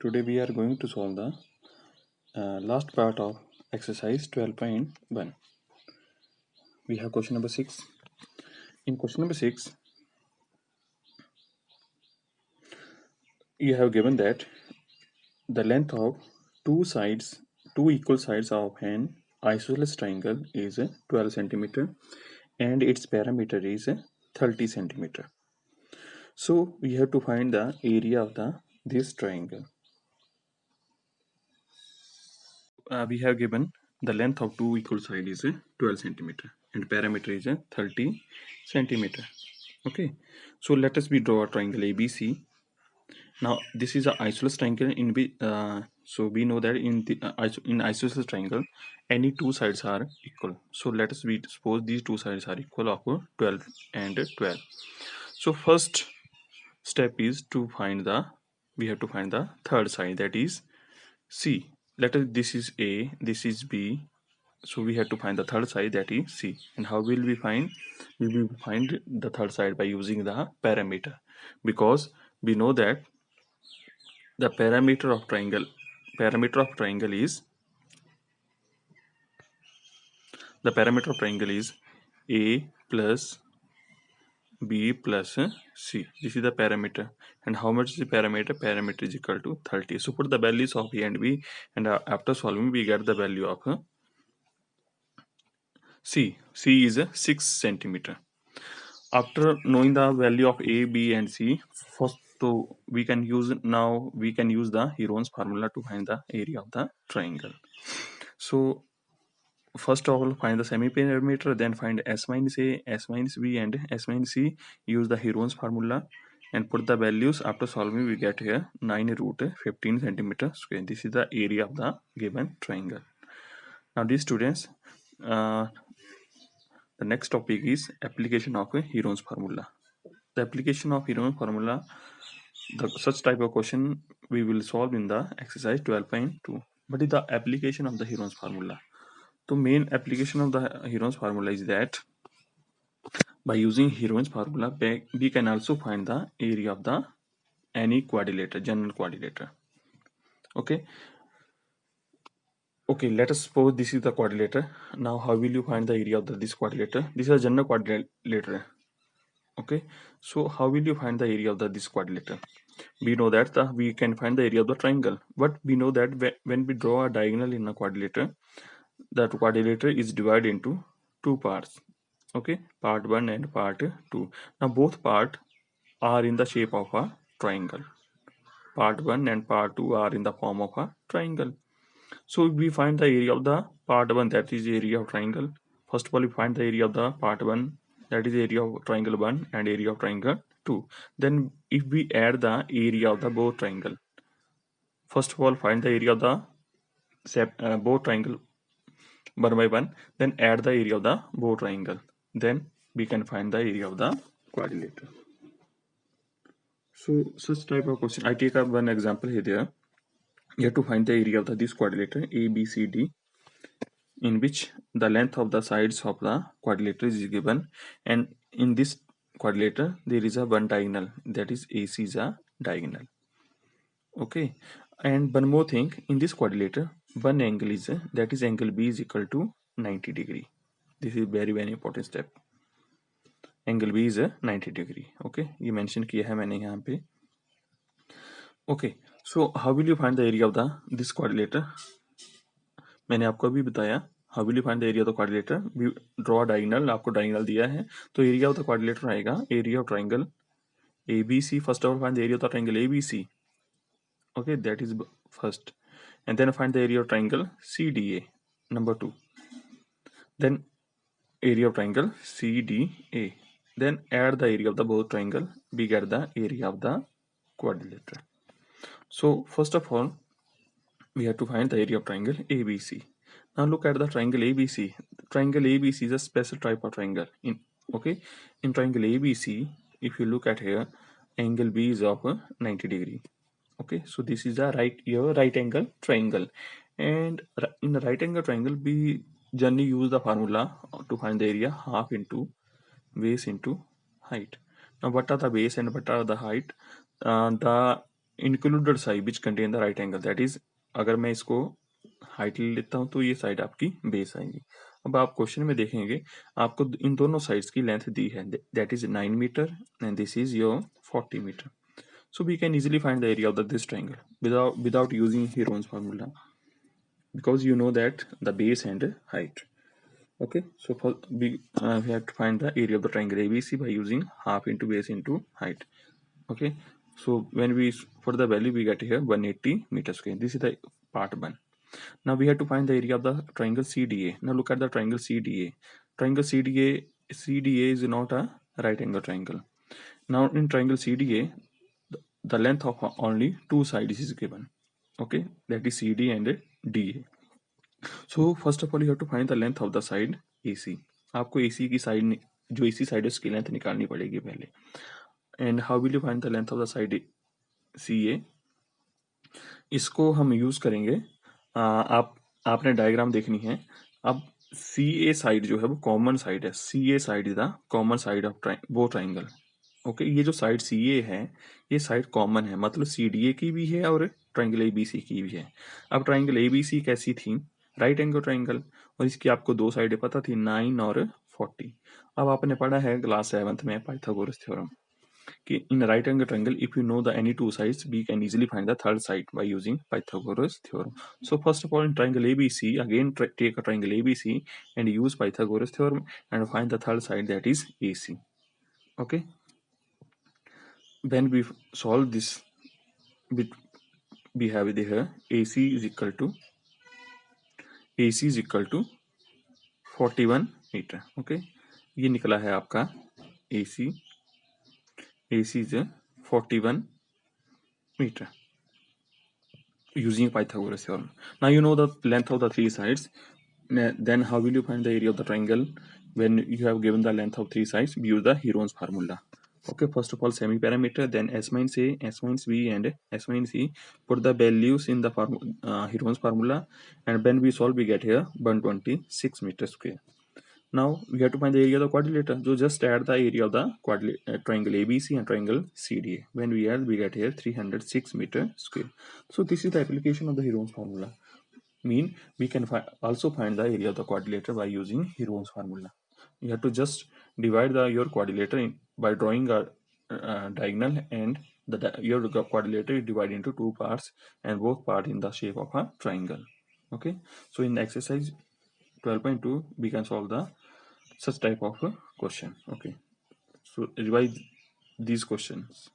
Today we are going to solve the last part of exercise 12.1. We have question number 6. In question number 6, you have given that the length of two equal sides of an isosceles triangle is 12 centimeter and its perimeter is 30 centimeter. So we have to find the area of this triangle. We have given the length of two equal sides is 12 centimeter and perimeter is 30 centimeter. Okay, so let us draw a triangle ABC. Now this is an isosceles triangle so we know that in isosceles triangle any two sides are equal. So let us suppose these two sides are equal of 12 and 12. So first step is to find we have to find the third side, that is C. Let us, this is A, this is B, so we have to find the third side, that is C. And how will we find? We will find the third side by using the parameter, because we know that the parameter of triangle is A plus B plus C. This is the parameter. And how much is the parameter? Parameter is equal to 30. So put the values of A and B, and after solving we get the value of C. C is 6 centimeter. After knowing the value of A, B and C, first we can use the Heron's formula to find the area of the triangle. So first of all, find the semi-perimeter, then find S minus A, S minus B and S minus C. Use the Heron's formula and put the values. After solving we get here 9 root 15 centimeter square. This is the area of the given triangle. Now these students, the next topic is application of Heron's formula. The application of Heron's formula, such type of question we will solve in the exercise 12.2. What is the application of the Heron's formula? The main application of the Heron's formula is that by using Heron's formula, we can also find the area of the any quadrilateral, general quadrilateral. Okay. Okay, let us suppose this is the quadrilateral. Now, how will you find the area of this quadrilateral? This is a general quadrilateral. Okay, so how will you find the area of this quadrilateral? We know that we can find the area of the triangle, but we know that when we draw a diagonal in a quadrilateral, that quadrilateral is divided into two parts. Okay, part 1 and part 2. Now both parts are in the shape of a triangle. Part 1 and part 2 are in the form of a triangle. So we find the area of the part 1, that is area of triangle. First of all, we find the area of the part 1, that is area of triangle 1 and area of triangle 2. Then if we add the area of the both triangle, first of all find the area of the both triangle 1 by 1, then add the area of the both triangle. Then we can find the area of the quadrilateral. So such type of question, I take up one example here. There you have to find the area of this quadrilateral ABCD, in which the length of the sides of the quadrilateral is given, and in this quadrilateral there is a one diagonal, that is AC is a diagonal. Okay, and one more thing, in this quadrilateral one angle is that is angle B is equal to 90 degree. This is very important step. Angle B is 90 degree. Okay, ये mention किया है मैंने यहाँ पे. Okay, so how will you find the area of this quadrilateral? मैंने आपको अभी बताया how will you find the area of the quadrilateral. We draw diagonal, आपको डायगोनल दिया है तो एरिया ऑफ द क्वाड्रिलेटर आएगा area of triangle ABC. First of all find the area of the triangle ABC. Okay, that is first, and then find the area of triangle CDA, number 2. Then area of triangle CDA. Then add the area of the both triangle, we get the area of the quadrilateral. So first of all, we have to find the area of triangle ABC. Now look at the triangle ABC. Triangle ABC is a special type of triangle. In triangle ABC, if you look at here, angle B is of 90 degree. Okay, so this is a right angle triangle, and in the right angle triangle we generally use the formula to find the area, half into base into height. Now what are the base and what are the height? The included side which contain the right angle, that is अगर मैं इसको height ले लेता हूँ तो ये side आपकी base आएगी। अब आप क्वेश्चन में देखेंगे आपको इन दोनों साइड्स की लेंथ दी है, that is 9 metre and this is your 40 metre. So we can easily find the area of this triangle without using Heron's formula, because you know that the base and height. Okay, so we have to find the area of the triangle ABC by using half into base into height. Okay, so when we for the value we get here 180 meters square. This is the part 1. Now we have to find the area of the triangle CDA. Now look at the triangle CDA. Triangle CDA is not a right angle triangle. Now in triangle CDA, the length of only two sides is given. Okay, that is CD and DA. So first of all you have to find the length of the side AC. आपको AC की side जो AC side है उसकी length निकालनी पड़ेगी पहले। And how will you find the length of the side CA? इसको हम यूज करेंगे, आपने डायग्राम देखनी है। अब CA साइड जो है वो कॉमन साइड है। CA side is the common side of वो ट्राइंगल। ओके, ये जो साइड CA है ये साइड कॉमन है, मतलब CDA की भी है और ट्राइंगल ABC की भी है। अब ट्राइंगल ABC कैसी थी? राइट एंगल ट्राइंगल, और इसकी आपको दो साइडें पता थी 9 और 40। अब आपने पढ़ा है क्लास 7th में पाइथागोरस थ्योरम कि in right angle triangle if you know the any two sides we can easily find the third side by using Pythagoras theorem. So first of all in triangle ABC, again take a triangle ABC and use Pythagoras theorem and find the third side, that is AC. Okay, when we solve this, we have here AC is equal to 41 metre. Okay, ये निकला है आपका AC is 41 meter using Pythagoras theorem. Now you know the length of the three sides. Then how will you find the area of the triangle when you have given the length of three sides? We use the Heron's formula. Okay, first of all semi parameter, then S minus A, S minus B and S minus E. Put the values in the Heron's formula, and when we solve we get here 126 meters square. Now we have to find the area of the quadrilateral. So just add the area of the triangle ABC and triangle CDA. When we add, we get here 306 meter square. So this is the application of the Heron's formula. Mean we can also find the area of the quadrilateral by using Heron's formula. You have to just divide your quadrilateral by drawing a diagonal, and your quadrilateral is divided into two parts, and both parts in the shape of a triangle. Okay, so in exercise 12.2 we can solve the such type of a question. Okay, so revise these questions.